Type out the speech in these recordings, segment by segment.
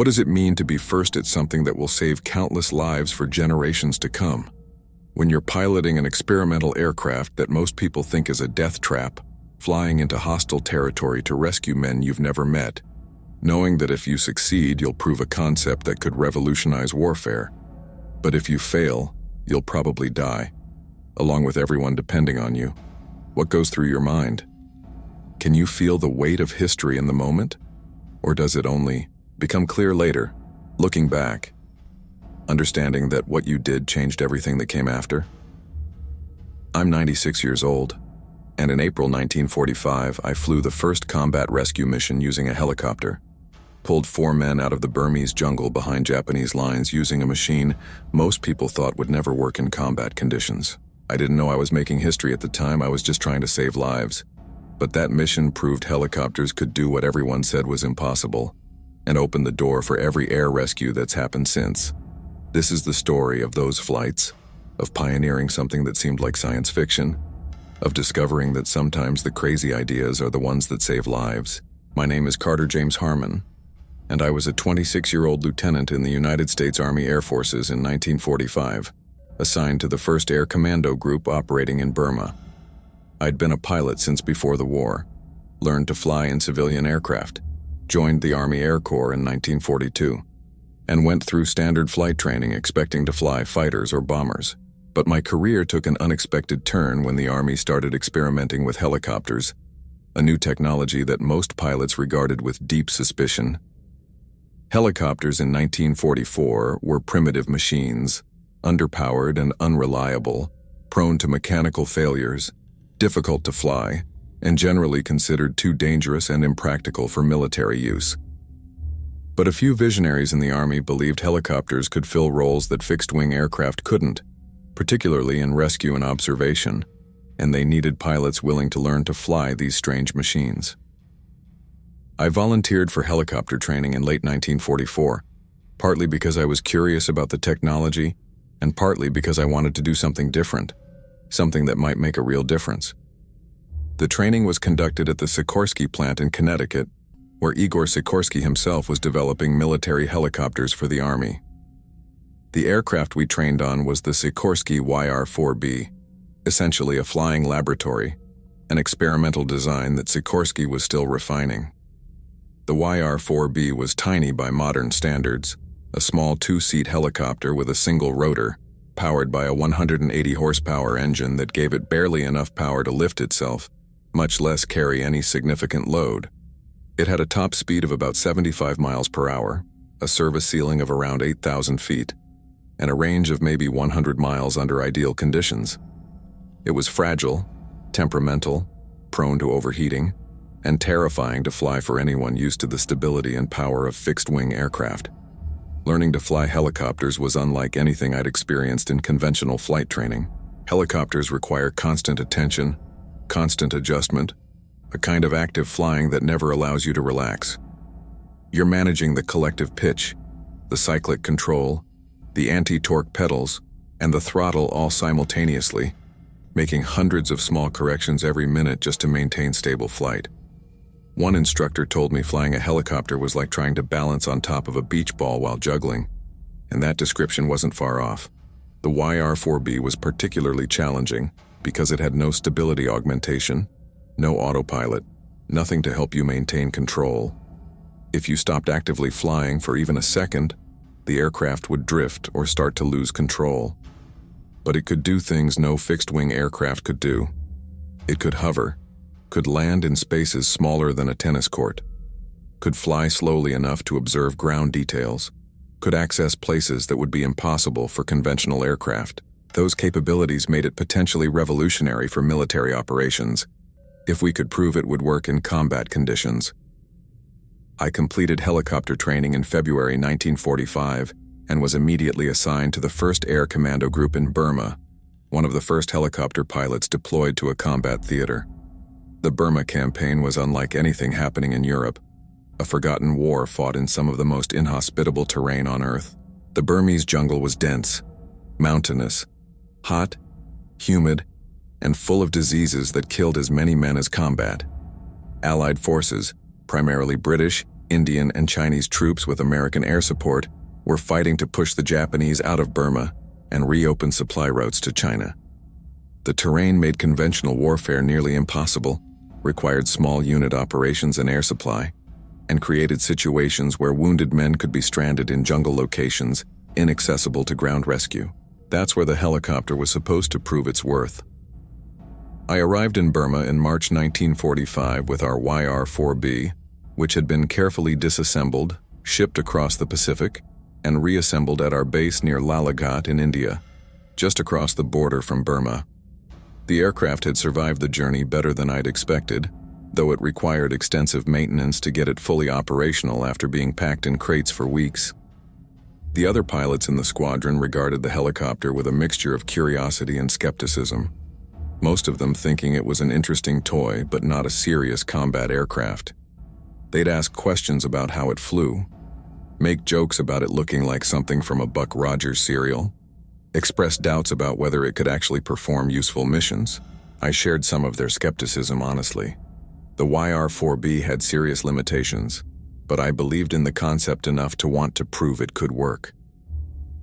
What does it mean to be first at something that will save countless lives for generations to come? When you're piloting an experimental aircraft that most people think is a death trap, flying into hostile territory to rescue men you've never met, knowing that if you succeed, you'll prove a concept that could revolutionize warfare. But if you fail, you'll probably die, along with everyone depending on you. What goes through your mind? Can you feel the weight of history in the moment? Or does it only become clear later, looking back, understanding that what you did changed everything that came after? I'm 96 years old, and in April 1945, I flew the first combat rescue mission using a helicopter, pulled 4 men out of the Burmese jungle behind Japanese lines using a machine most people thought would never work in combat conditions. I didn't know I was making history at the time. I was just trying to save lives. But that mission proved helicopters could do what everyone said was impossible, and opened the door for every air rescue that's happened since. This is the story of those flights, of pioneering something that seemed like science fiction, of discovering that sometimes the crazy ideas are the ones that save lives. My name is James Harman, and I was a 26-year-old lieutenant in the United States Army Air Forces in 1945, assigned to the 1st Air Commando Group operating in Burma. I'd been a pilot since before the war, learned to fly in civilian aircraft, joined the Army Air Corps in 1942, and went through standard flight training expecting to fly fighters or bombers. But my career took an unexpected turn when the Army started experimenting with helicopters, a new technology that most pilots regarded with deep suspicion. Helicopters in 1944 were primitive machines, underpowered and unreliable, prone to mechanical failures, difficult to fly, and generally considered too dangerous and impractical for military use. But a few visionaries in the Army believed helicopters could fill roles that fixed-wing aircraft couldn't, particularly in rescue and observation, and they needed pilots willing to learn to fly these strange machines. I volunteered for helicopter training in late 1944, partly because I was curious about the technology, and partly because I wanted to do something different, something that might make a real difference. The training was conducted at the Sikorsky plant in Connecticut, where Igor Sikorsky himself was developing military helicopters for the Army. The aircraft we trained on was the Sikorsky YR-4B, essentially a flying laboratory, an experimental design that Sikorsky was still refining. The YR-4B was tiny by modern standards, a small 2-seat helicopter with a single rotor, powered by a 180 horsepower engine that gave it barely enough power to lift itself, much less carry any significant load. It had a top speed of about 75 miles per hour, a service ceiling of around 8,000 feet, and a range of maybe 100 miles under ideal conditions. It was fragile, temperamental, prone to overheating, and terrifying to fly for anyone used to the stability and power of fixed-wing aircraft. Learning to fly helicopters was unlike anything I'd experienced in conventional flight training. Helicopters require constant attention, constant adjustment, a kind of active flying that never allows you to relax. You're managing the collective pitch, the cyclic control, the anti-torque pedals, and the throttle all simultaneously, making hundreds of small corrections every minute just to maintain stable flight. One instructor told me flying a helicopter was like trying to balance on top of a beach ball while juggling, and that description wasn't far off. The YR-4B was particularly challenging because it had no stability augmentation, no autopilot, nothing to help you maintain control. If you stopped actively flying for even a second, the aircraft would drift or start to lose control. But it could do things no fixed-wing aircraft could do. It could hover, could land in spaces smaller than a tennis court, could fly slowly enough to observe ground details, could access places that would be impossible for conventional aircraft. Those capabilities made it potentially revolutionary for military operations, if we could prove it would work in combat conditions. I completed helicopter training in February 1945 and was immediately assigned to the 1st Air Commando Group in Burma, one of the first helicopter pilots deployed to a combat theater. The Burma campaign was unlike anything happening in Europe, a forgotten war fought in some of the most inhospitable terrain on Earth. The Burmese jungle was dense, mountainous, hot, humid, and full of diseases that killed as many men as combat. Allied forces, primarily British, Indian and Chinese troops with American air support were fighting to push the Japanese out of Burma and reopen supply routes to China. The terrain made conventional warfare nearly impossible, required small unit operations and air supply, and created situations where wounded men could be stranded in jungle locations inaccessible to ground rescue. That's where the helicopter was supposed to prove its worth. I arrived in Burma in March 1945 with our YR-4B, which had been carefully disassembled, shipped across the Pacific, and reassembled at our base near Lalagat in India, just across the border from Burma. The aircraft had survived the journey better than I'd expected, though it required extensive maintenance to get it fully operational after being packed in crates for weeks. The other pilots in the squadron regarded the helicopter with a mixture of curiosity and skepticism, most of them thinking it was an interesting toy but not a serious combat aircraft. They'd ask questions about how it flew, make jokes about it looking like something from a Buck Rogers cereal, express doubts about whether it could actually perform useful missions. I shared some of their skepticism honestly. The YR-4B had serious limitations, but I believed in the concept enough to want to prove it could work.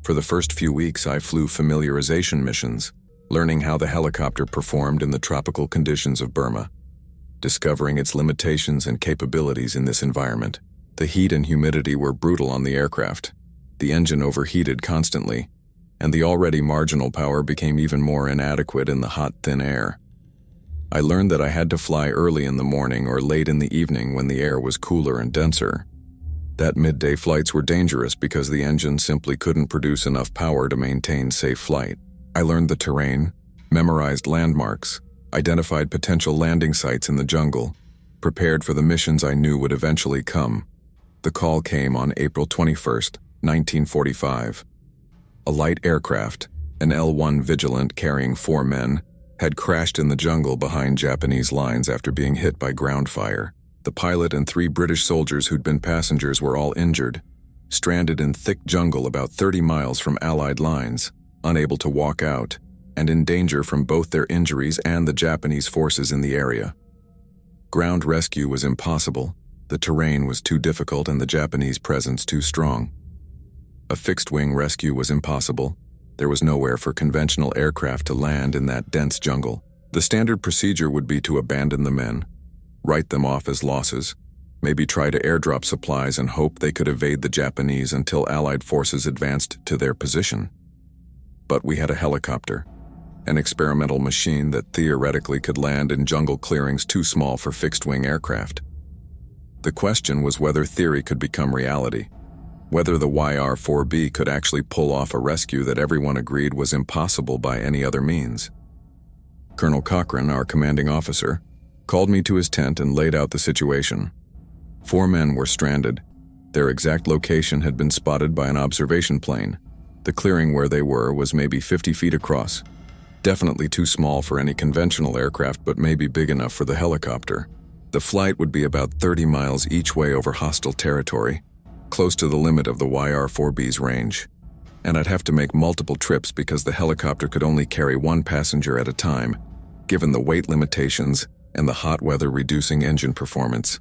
For the first few weeks, I flew familiarization missions, learning how the helicopter performed in the tropical conditions of Burma, discovering its limitations and capabilities in this environment. The heat and humidity were brutal on the aircraft. The engine overheated constantly, and the already marginal power became even more inadequate in the hot, thin air. I learned that I had to fly early in the morning or late in the evening when the air was cooler and denser. That midday flights were dangerous because the engine simply couldn't produce enough power to maintain safe flight. I learned the terrain, memorized landmarks, identified potential landing sites in the jungle, prepared for the missions I knew would eventually come. The call came on April 21st, 1945. A light aircraft, an L-1 Vigilant carrying 4 men, had crashed in the jungle behind Japanese lines after being hit by ground fire. The pilot and 3 British soldiers who'd been passengers were all injured, stranded in thick jungle about 30 miles from Allied lines, unable to walk out, and in danger from both their injuries and the Japanese forces in the area. Ground rescue was impossible, the terrain was too difficult and the Japanese presence too strong. A fixed-wing rescue was impossible. There was nowhere for conventional aircraft to land in that dense jungle. The standard procedure would be to abandon the men, write them off as losses, maybe try to airdrop supplies and hope they could evade the Japanese until Allied forces advanced to their position. But we had a helicopter, an experimental machine that theoretically could land in jungle clearings too small for fixed-wing aircraft. The question was whether theory could become reality, whether the YR-4B could actually pull off a rescue that everyone agreed was impossible by any other means. Colonel Cochrane, our commanding officer, called me to his tent and laid out the situation. 4 men were stranded. Their exact location had been spotted by an observation plane. The clearing where they were was maybe 50 feet across. Definitely too small for any conventional aircraft, but maybe big enough for the helicopter. The flight would be about 30 miles each way over hostile territory, close to the limit of the YR-4B's range. And I'd have to make multiple trips because the helicopter could only carry 1 passenger at a time, given the weight limitations and the hot weather reducing engine performance.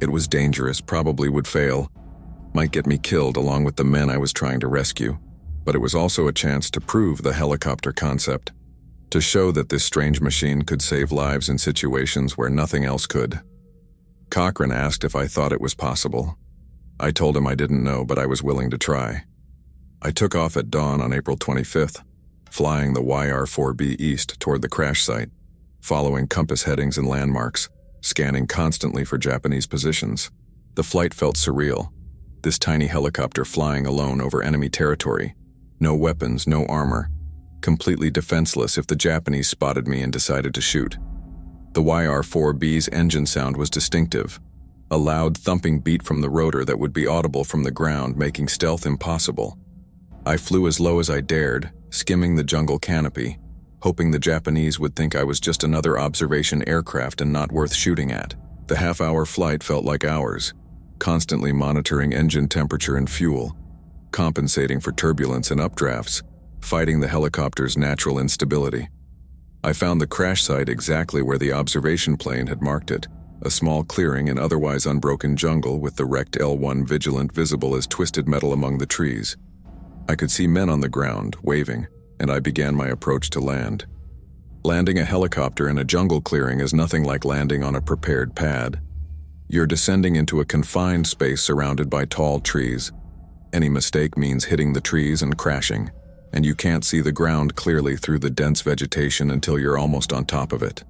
It was dangerous, probably would fail, might get me killed along with the men I was trying to rescue. But it was also a chance to prove the helicopter concept, to show that this strange machine could save lives in situations where nothing else could. Cochrane asked if I thought it was possible. I told him I didn't know, but I was willing to try. I took off at dawn on April 25th, flying the YR-4B east toward the crash site, following compass headings and landmarks, scanning constantly for Japanese positions. The flight felt surreal. This tiny helicopter flying alone over enemy territory. No weapons, no armor. Completely defenseless if the Japanese spotted me and decided to shoot. The YR-4B's engine sound was distinctive. A loud thumping beat from the rotor that would be audible from the ground, making stealth impossible. I flew as low as I dared, skimming the jungle canopy, hoping the Japanese would think I was just another observation aircraft and not worth shooting at. The half-hour flight felt like hours, constantly monitoring engine temperature and fuel, compensating for turbulence and updrafts, fighting the helicopter's natural instability. I found the crash site exactly where the observation plane had marked it, a small clearing in otherwise unbroken jungle with the wrecked L-1 Vigilant visible as twisted metal among the trees. I could see men on the ground, waving, and I began my approach to land. Landing a helicopter in a jungle clearing is nothing like landing on a prepared pad. You're descending into a confined space surrounded by tall trees. Any mistake means hitting the trees and crashing, and you can't see the ground clearly through the dense vegetation until you're almost on top of it.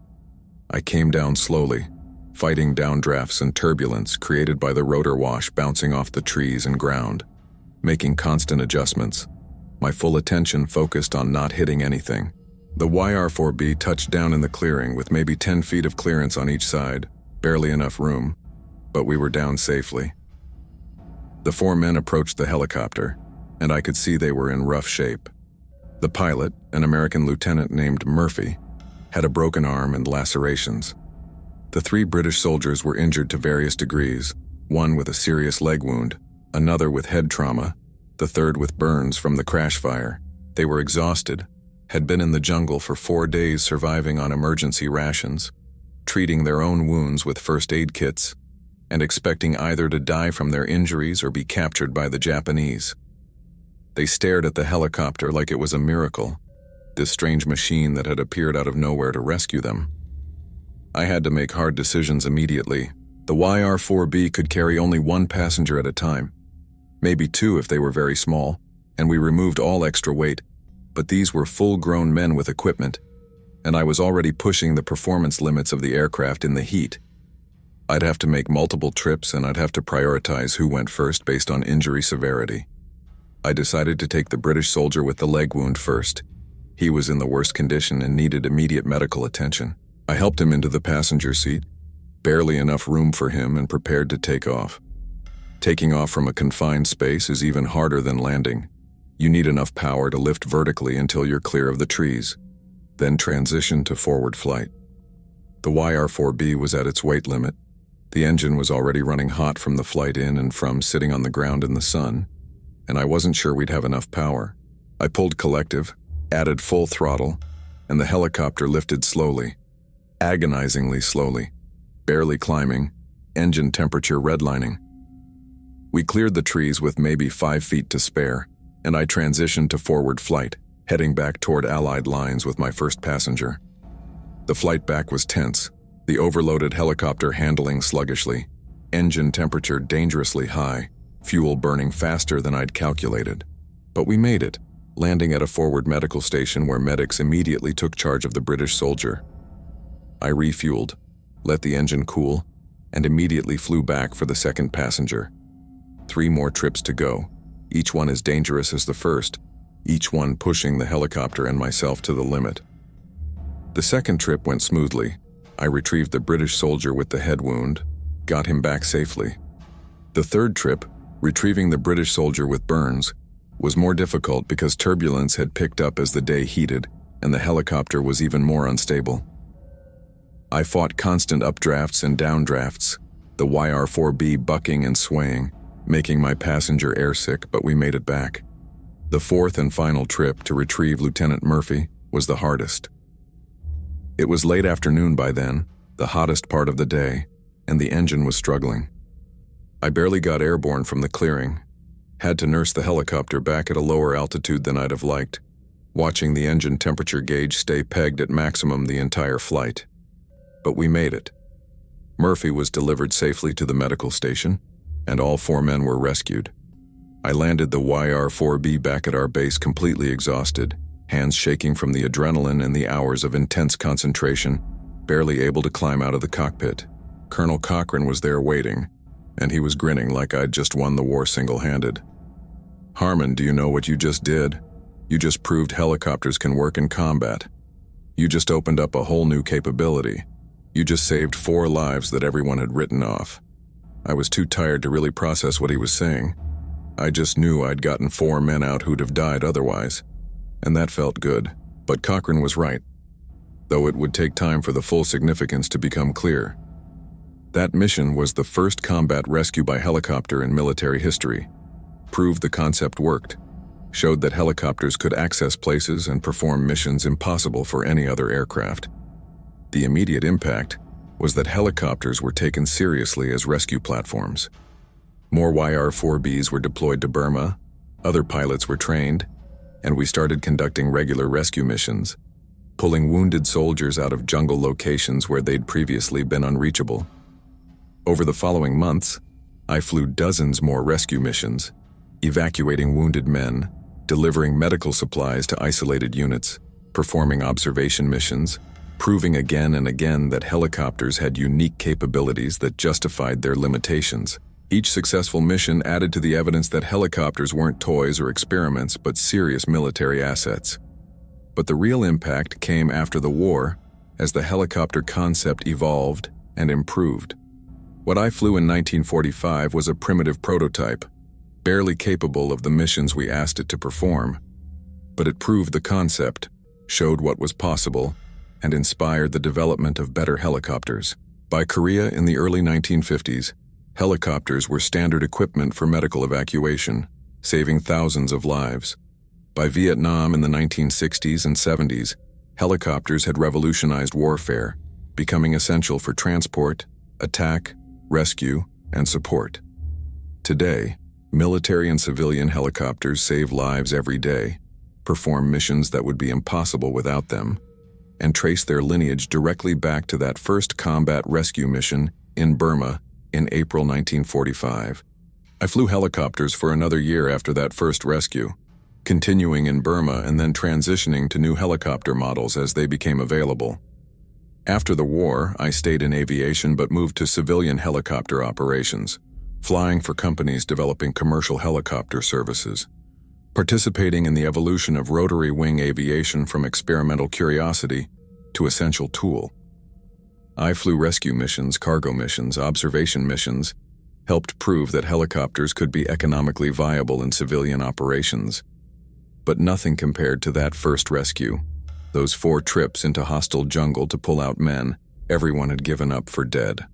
I came down slowly, fighting downdrafts and turbulence created by the rotor wash bouncing off the trees and ground, making constant adjustments. My full attention focused on not hitting anything. The YR-4B touched down in the clearing with maybe 10 feet of clearance on each side, barely enough room, but we were down safely. The 4 men approached the helicopter, and I could see they were in rough shape. The pilot, an American lieutenant named Murphy, had a broken arm and lacerations. The 3 British soldiers were injured to various degrees, one with a serious leg wound, another with head trauma, the third with burns from the crash fire. They were exhausted, had been in the jungle for 4 days surviving on emergency rations, treating their own wounds with first aid kits, and expecting either to die from their injuries or be captured by the Japanese. They stared at the helicopter like it was a miracle, this strange machine that had appeared out of nowhere to rescue them. I had to make hard decisions immediately. The YR-4B could carry only 1 passenger at a time, maybe 2 if they were very small, and we removed all extra weight, but these were full-grown men with equipment, and I was already pushing the performance limits of the aircraft in the heat. I'd have to make multiple trips and I'd have to prioritize who went first based on injury severity. I decided to take the British soldier with the leg wound first. He was in the worst condition and needed immediate medical attention. I helped him into the passenger seat, barely enough room for him, and prepared to take off. Taking off from a confined space is even harder than landing. You need enough power to lift vertically until you're clear of the trees, then transition to forward flight. The YR-4B was at its weight limit. The engine was already running hot from the flight in and from sitting on the ground in the sun, and I wasn't sure we'd have enough power. I pulled collective, added full throttle, and the helicopter lifted slowly, agonizingly slowly, barely climbing, engine temperature redlining. We cleared the trees with maybe 5 feet to spare, and I transitioned to forward flight, heading back toward Allied lines with my first passenger. The flight back was tense, the overloaded helicopter handling sluggishly, engine temperature dangerously high, fuel burning faster than I'd calculated. But we made it, landing at a forward medical station where medics immediately took charge of the British soldier. I refueled, let the engine cool, and immediately flew back for the second passenger. 3 more trips to go, each one as dangerous as the first, each one pushing the helicopter and myself to the limit. The second trip went smoothly. I retrieved the British soldier with the head wound, got him back safely. The third trip, retrieving the British soldier with burns, was more difficult because turbulence had picked up as the day heated, and the helicopter was even more unstable. I fought constant updrafts and downdrafts, the YR-4B bucking and swaying, making my passenger airsick, but we made it back. The fourth and final trip to retrieve Lieutenant Murphy was the hardest. It was late afternoon by then, the hottest part of the day, and the engine was struggling. I barely got airborne from the clearing, had to nurse the helicopter back at a lower altitude than I'd have liked, watching the engine temperature gauge stay pegged at maximum the entire flight. But we made it. Murphy was delivered safely to the medical station, and all 4 men were rescued. I landed the YR-4B back at our base completely exhausted, hands shaking from the adrenaline and the hours of intense concentration, barely able to climb out of the cockpit. Colonel Cochrane was there waiting, and he was grinning like I'd just won the war single-handed. "Harman, do you know what you just did? You just proved helicopters can work in combat. You just opened up a whole new capability. You just saved 4 lives that everyone had written off." I was too tired to really process what he was saying. I just knew I'd gotten 4 men out who'd have died otherwise, and that felt good. But Cochrane was right, though it would take time for the full significance to become clear. That mission was the first combat rescue by helicopter in military history, proved the concept worked, showed that helicopters could access places and perform missions impossible for any other aircraft. The immediate impact, was that helicopters were taken seriously as rescue platforms. More YR-4Bs were deployed to Burma, other pilots were trained, and we started conducting regular rescue missions, pulling wounded soldiers out of jungle locations where they'd previously been unreachable. Over the following months, I flew dozens more rescue missions, evacuating wounded men, delivering medical supplies to isolated units, performing observation missions, proving again and again that helicopters had unique capabilities that justified their limitations. Each successful mission added to the evidence that helicopters weren't toys or experiments, but serious military assets. But the real impact came after the war, as the helicopter concept evolved and improved. What I flew in 1945 was a primitive prototype, barely capable of the missions we asked it to perform. But it proved the concept, showed what was possible, and inspired the development of better helicopters. By Korea in the early 1950s, helicopters were standard equipment for medical evacuation, saving thousands of lives. By Vietnam in the 1960s and 70s, helicopters had revolutionized warfare, becoming essential for transport, attack, rescue, and support. Today, military and civilian helicopters save lives every day, perform missions that would be impossible without them, and trace their lineage directly back to that first combat rescue mission in Burma in April 1945. I flew helicopters for another year after that first rescue, continuing in Burma and then transitioning to new helicopter models as they became available. After the war, I stayed in aviation but moved to civilian helicopter operations, flying for companies developing commercial helicopter services, participating in the evolution of rotary wing aviation from experimental curiosity to essential tool. I flew rescue missions, cargo missions, observation missions, helped prove that helicopters could be economically viable in civilian operations. But nothing compared to that first rescue, those 4 trips into hostile jungle to pull out men everyone had given up for dead.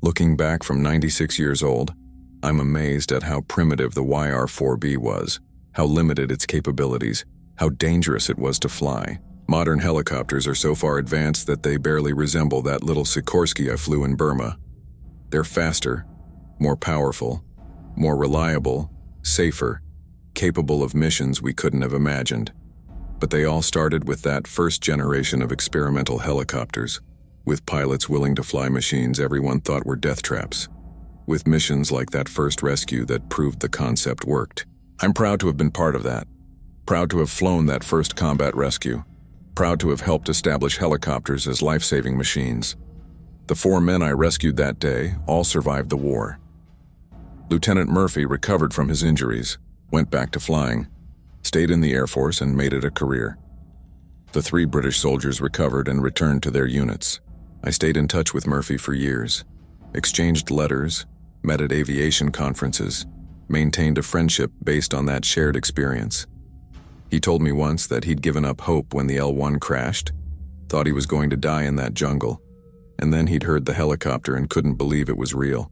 Looking back from 96 years old, I'm amazed at how primitive the YR-4B was, how limited its capabilities, how dangerous it was to fly. Modern helicopters are so far advanced that they barely resemble that little Sikorsky I flew in Burma. They're faster, more powerful, more reliable, safer, capable of missions we couldn't have imagined. But they all started with that first generation of experimental helicopters, with pilots willing to fly machines everyone thought were death traps, with missions like that first rescue that proved the concept worked. I'm proud to have been part of that, proud to have flown that first combat rescue, proud to have helped establish helicopters as life-saving machines. The 4 men I rescued that day all survived the war. Lieutenant Murphy recovered from his injuries, went back to flying, stayed in the Air Force and made it a career. The 3 British soldiers recovered and returned to their units. I stayed in touch with Murphy for years, exchanged letters, met at aviation conferences, maintained a friendship based on that shared experience. He told me once that he'd given up hope when the L-1 crashed, thought he was going to die in that jungle, and then he'd heard the helicopter and couldn't believe it was real.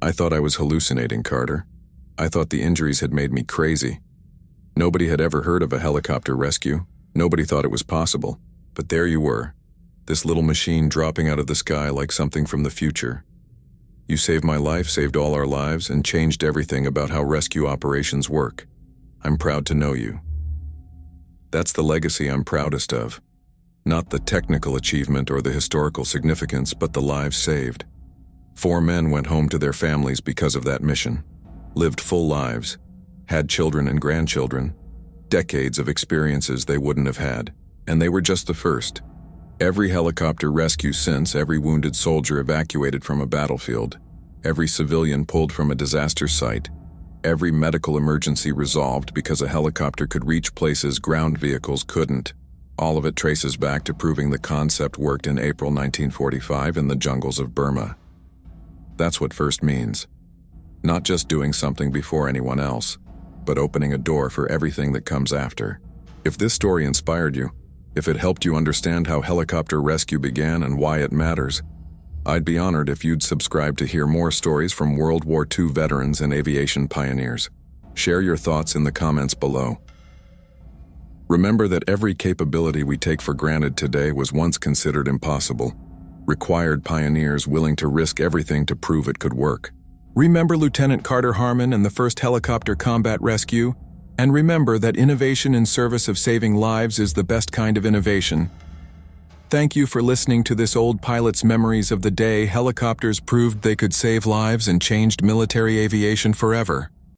I thought I was hallucinating, Carter. I thought the injuries had made me crazy. Nobody had ever heard of a helicopter rescue. Nobody thought it was possible. But there you were, this little machine dropping out of the sky like something from the future. You saved my life, saved all our lives, and changed everything about how rescue operations work. I'm proud to know you. That's the legacy I'm proudest of. Not the technical achievement or the historical significance, but the lives saved. 4 men went home to their families because of that mission, lived full lives, had children and grandchildren, decades of experiences they wouldn't have had, and they were just the first. Every helicopter rescue since, every wounded soldier evacuated from a battlefield, every civilian pulled from a disaster site, every medical emergency resolved because a helicopter could reach places ground vehicles couldn't. All of it traces back to proving the concept worked in April 1945 in the jungles of Burma. That's what first means. Not just doing something before anyone else, but opening a door for everything that comes after. If this story inspired you, if it helped you understand how helicopter rescue began and why it matters, I'd be honored if you'd subscribe to hear more stories from World War II veterans and aviation pioneers. Share your thoughts in the comments below. Remember that every capability we take for granted today was once considered impossible. required pioneers willing to risk everything to prove it could work. Remember Lieutenant Carter Harman and the first helicopter combat rescue? And remember that innovation in service of saving lives is the best kind of innovation. Thank you for listening to this old pilot's memories of the day helicopters proved they could save lives and changed military aviation forever.